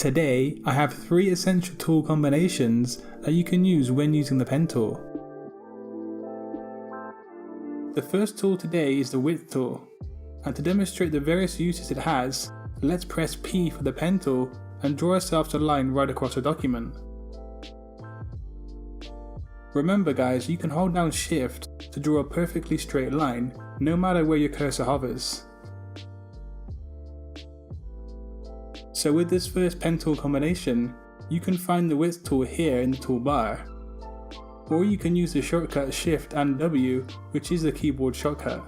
Today, I have 3 essential tool combinations that you can use when using the pen tool. The first tool today is the width tool, and to demonstrate the various uses it has, let's press P for the pen tool and draw ourselves a line right across the document. Remember guys, you can hold down Shift to draw a perfectly straight line, no matter where your cursor hovers. So with this first pen tool combination, you can find the width tool here in the toolbar, or you can use the shortcut Shift and W, which is the keyboard shortcut.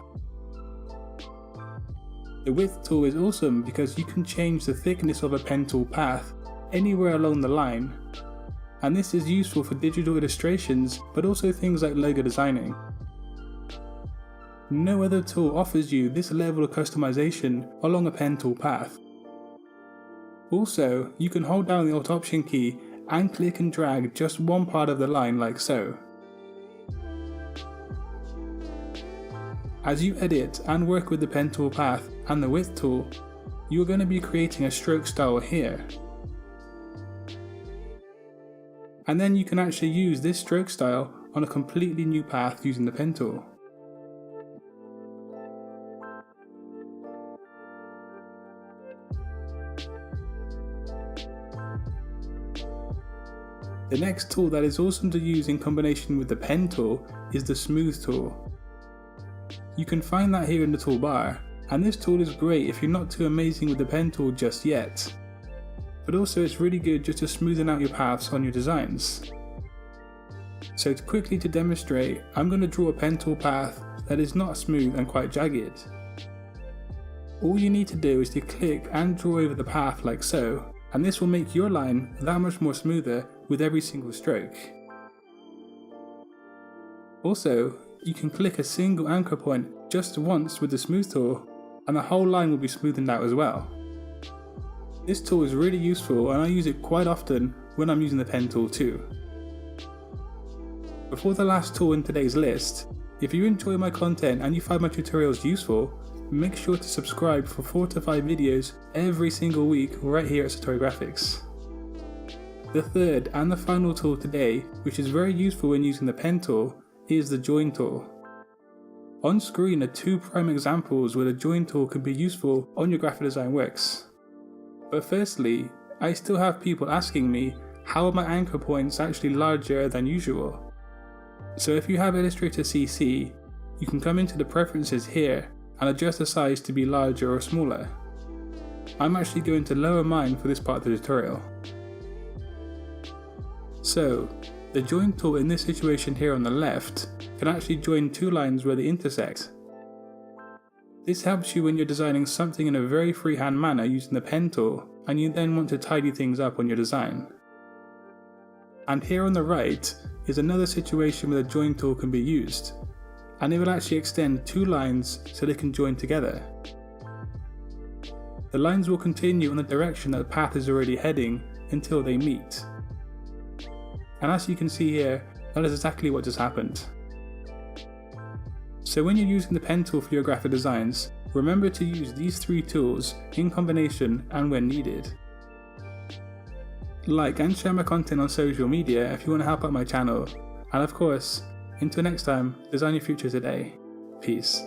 The width tool is awesome because you can change the thickness of a pen tool path anywhere along the line, and this is useful for digital illustrations but also things like logo designing. No other tool offers you this level of customization along a pen tool path. Also, you can hold down the Alt Option key and click and drag just one part of the line like so. As you edit and work with the pen tool path and the width tool, you are going to be creating a stroke style here. And then you can actually use this stroke style on a completely new path using the pen tool. The next tool that is awesome to use in combination with the pen tool is the smooth tool. You can find that here in the toolbar, and this tool is great if you're not too amazing with the pen tool just yet. But also it's really good just to smoothen out your paths on your designs. So quickly to demonstrate, I'm going to draw a pen tool path that is not smooth and quite jagged. All you need to do is to click and draw over the path like so, and this will make your line that much more smoother with every single stroke. Also, you can click a single anchor point just once with the smooth tool, and the whole line will be smoothened out as well. This tool is really useful and I use it quite often when I'm using the pen tool too. Before the last tool in today's list, if you enjoy my content and you find my tutorials useful, make sure to subscribe for 4 to 5 videos every single week right here at Satori Graphics. The third and the final tool today, which is very useful when using the pen tool, is the join tool. On screen are 2 prime examples where the join tool can be useful on your graphic design works. But firstly, I still have people asking me how are my anchor points actually larger than usual. So if you have Illustrator CC, you can come into the preferences here and adjust the size to be larger or smaller. I'm actually going to lower mine for this part of the tutorial. So, the join tool in this situation here on the left can actually join 2 lines where they intersect. This helps you when you're designing something in a very freehand manner using the pen tool and you then want to tidy things up on your design. And here on the right is another situation where the join tool can be used, and it will actually extend 2 lines so they can join together. The lines will continue in the direction that the path is already heading until they meet. And as you can see here, that is exactly what just happened. So when you're using the pen tool for your graphic designs, remember to use these 3 tools in combination and when needed. Like and share my content on social media if you want to help out my channel. And of course, until next time, design your future today. Peace.